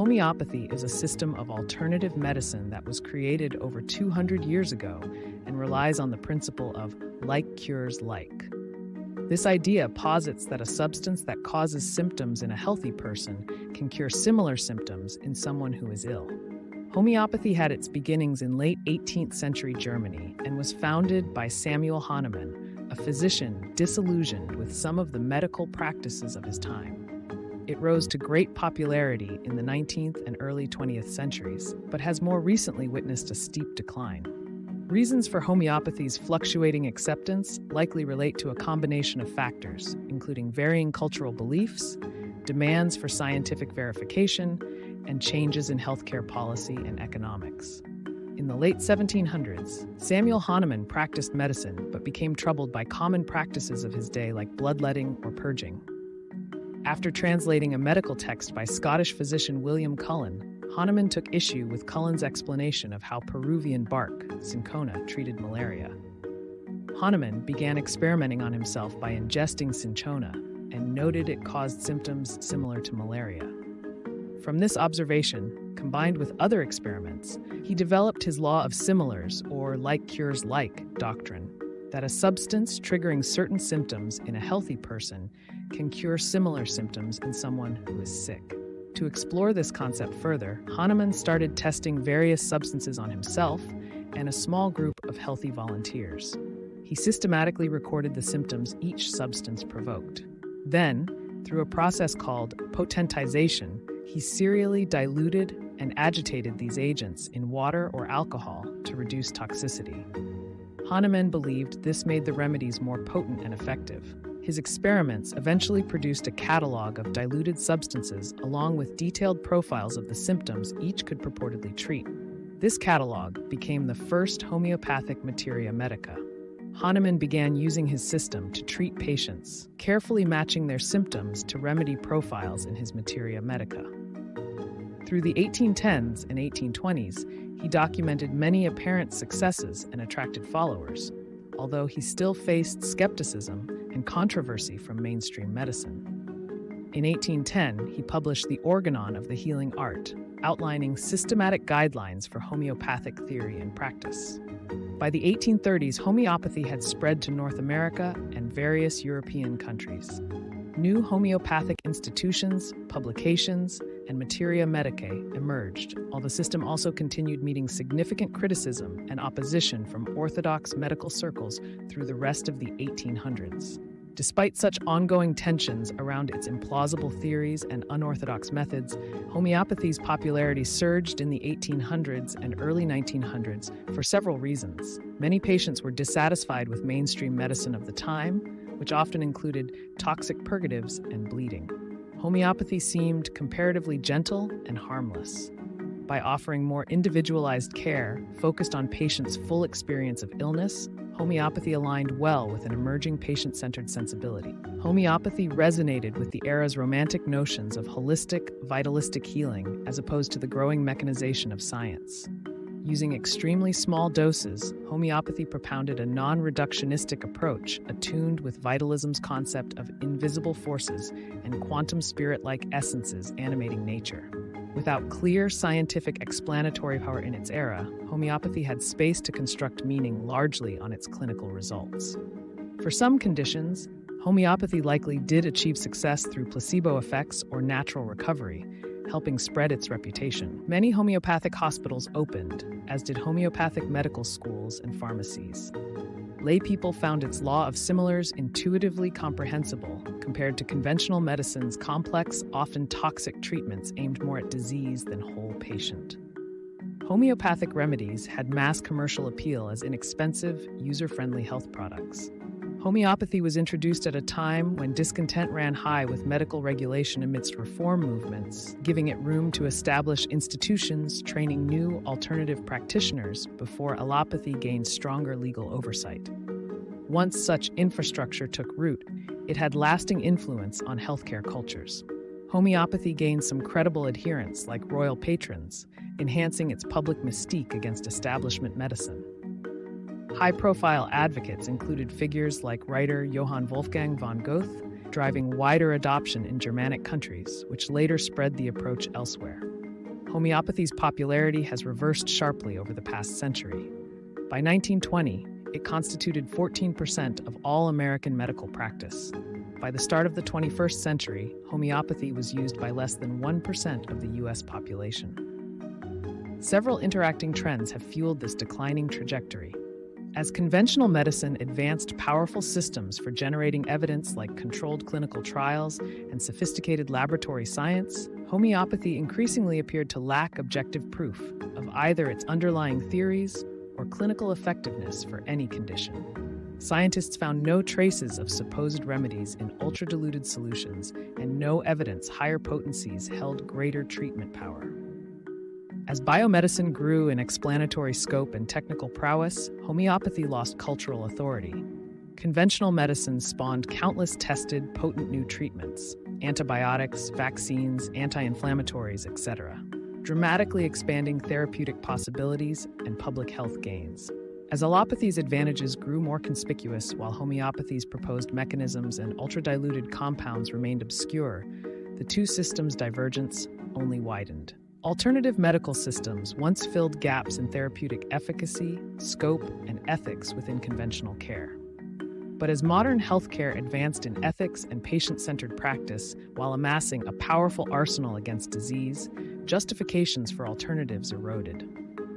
Homeopathy is a system of alternative medicine that was created over 200 years ago and relies on the principle of like cures like. This idea posits that a substance that causes symptoms in a healthy person can cure similar symptoms in someone who is ill. Homeopathy had its beginnings in late 18th century Germany and was founded by Samuel Hahnemann, a physician disillusioned with some of the medical practices of his time. It rose to great popularity in the 19th and early 20th centuries, but has more recently witnessed a steep decline. Reasons for homeopathy's fluctuating acceptance likely relate to a combination of factors, including varying cultural beliefs, demands for scientific verification, and changes in healthcare policy and economics. In the late 1700s, Samuel Hahnemann practiced medicine but became troubled by common practices of his day like bloodletting or purging. After translating a medical text by Scottish physician William Cullen, Hahnemann took issue with Cullen's explanation of how Peruvian bark, cinchona, treated malaria. Hahnemann began experimenting on himself by ingesting cinchona and noted it caused symptoms similar to malaria. From this observation, combined with other experiments, he developed his law of similars, or like cures like, doctrine, that a substance triggering certain symptoms in a healthy person can cure similar symptoms in someone who is sick. To explore this concept further, Hahnemann started testing various substances on himself and a small group of healthy volunteers. He systematically recorded the symptoms each substance provoked. Then, through a process called potentization, he serially diluted and agitated these agents in water or alcohol to reduce toxicity. Hahnemann believed this made the remedies more potent and effective. His experiments eventually produced a catalog of diluted substances along with detailed profiles of the symptoms each could purportedly treat. This catalog became the first homeopathic materia medica. Hahnemann began using his system to treat patients, carefully matching their symptoms to remedy profiles in his materia medica. Through the 1810s and 1820s, he documented many apparent successes and attracted followers, although he still faced skepticism and controversy from mainstream medicine. In 1810, he published The Organon of the Healing Art, outlining systematic guidelines for homeopathic theory and practice. By the 1830s, homeopathy had spread to North America and various European countries. New homeopathic institutions, publications, and materia medicae emerged, while the system also continued meeting significant criticism and opposition from orthodox medical circles through the rest of the 1800s. Despite such ongoing tensions around its implausible theories and unorthodox methods, homeopathy's popularity surged in the 1800s and early 1900s for several reasons. Many patients were dissatisfied with mainstream medicine of the time, which often included toxic purgatives and bleeding. Homeopathy seemed comparatively gentle and harmless. By offering more individualized care focused on patients' full experience of illness, homeopathy aligned well with an emerging patient-centered sensibility. Homeopathy resonated with the era's romantic notions of holistic, vitalistic healing as opposed to the growing mechanization of science. Using extremely small doses, homeopathy propounded a non-reductionistic approach attuned with vitalism's concept of invisible forces and quantum spirit-like essences animating nature. Without clear scientific explanatory power in its era, homeopathy had space to construct meaning largely on its clinical results. For some conditions, homeopathy likely did achieve success through placebo effects or natural recovery, helping spread its reputation. Many homeopathic hospitals opened, as did homeopathic medical schools and pharmacies. Laypeople found its law of similars intuitively comprehensible compared to conventional medicine's complex, often toxic treatments aimed more at disease than whole patient. Homeopathic remedies had mass commercial appeal as inexpensive, user-friendly health products. Homeopathy was introduced at a time when discontent ran high with medical regulation amidst reform movements, giving it room to establish institutions training new alternative practitioners before allopathy gained stronger legal oversight. Once such infrastructure took root, it had lasting influence on healthcare cultures. Homeopathy gained some credible adherents like royal patrons, enhancing its public mystique against establishment medicine. High-profile advocates included figures like writer Johann Wolfgang von Goethe, driving wider adoption in Germanic countries, which later spread the approach elsewhere. homeopathy's popularity has reversed sharply over the past century. By 1920, it constituted 14% of all American medical practice. By the start of the 21st century, homeopathy was used by less than 1% of the U.S. population. Several interacting trends have fueled this declining trajectory. As conventional medicine advanced powerful systems for generating evidence like controlled clinical trials and sophisticated laboratory science, homeopathy increasingly appeared to lack objective proof of either its underlying theories or clinical effectiveness for any condition. Scientists found no traces of supposed remedies in ultra-diluted solutions and no evidence higher potencies held greater treatment power. As biomedicine grew in explanatory scope and technical prowess, homeopathy lost cultural authority. Conventional medicine spawned countless tested, potent new treatments, antibiotics, vaccines, anti-inflammatories, etc., dramatically expanding therapeutic possibilities and public health gains. As allopathy's advantages grew more conspicuous while homeopathy's proposed mechanisms and ultra-diluted compounds remained obscure, the two systems' divergence only widened. Alternative medical systems once filled gaps in therapeutic efficacy, scope, and ethics within conventional care. But as modern healthcare advanced in ethics and patient-centered practice while amassing a powerful arsenal against disease, justifications for alternatives eroded.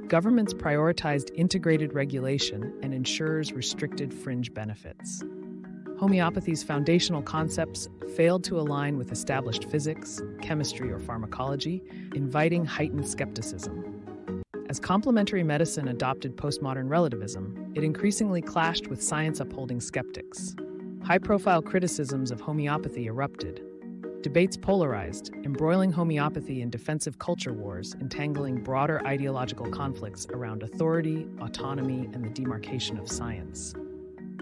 Governments prioritized integrated regulation and insurers restricted fringe benefits. Homeopathy's foundational concepts failed to align with established physics, chemistry, or pharmacology, inviting heightened skepticism. As complementary medicine adopted postmodern relativism, it increasingly clashed with science-upholding skeptics. High-profile criticisms of homeopathy erupted. Debates polarized, embroiling homeopathy in defensive culture wars, entangling broader ideological conflicts around authority, autonomy, and the demarcation of science.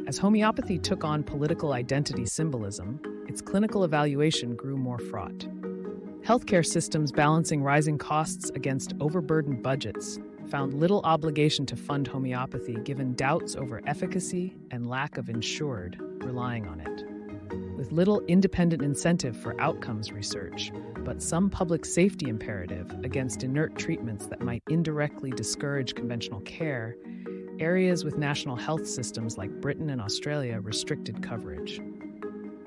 As homeopathy took on political identity symbolism, its clinical evaluation grew more fraught. Healthcare systems balancing rising costs against overburdened budgets found little obligation to fund homeopathy given doubts over efficacy and lack of insured relying on it. With little independent incentive for outcomes research, but some public safety imperative against inert treatments that might indirectly discourage conventional care, areas with national health systems like Britain and Australia restricted coverage.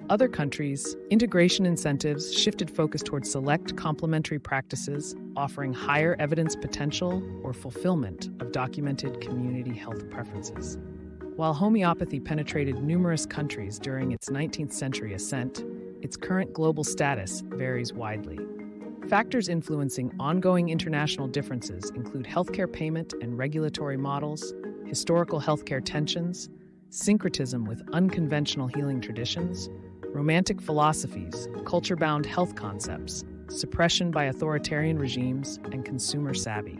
Other countries, integration incentives shifted focus toward select complementary practices, offering higher evidence potential or fulfillment of documented community health preferences. While homeopathy penetrated numerous countries during its 19th century ascent, its current global status varies widely. Factors influencing ongoing international differences include healthcare payment and regulatory models, historical healthcare tensions, syncretism with unconventional healing traditions, romantic philosophies, culture-bound health concepts, suppression by authoritarian regimes, and consumer savvy.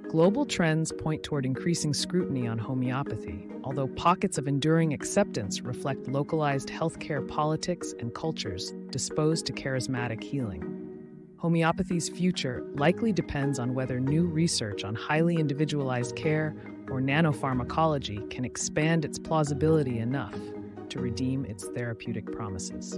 Global trends point toward increasing scrutiny on homeopathy, although pockets of enduring acceptance reflect localized healthcare politics and cultures disposed to charismatic healing. Homeopathy's future likely depends on whether new research on highly individualized care or nanopharmacology can expand its plausibility enough to redeem its therapeutic promises.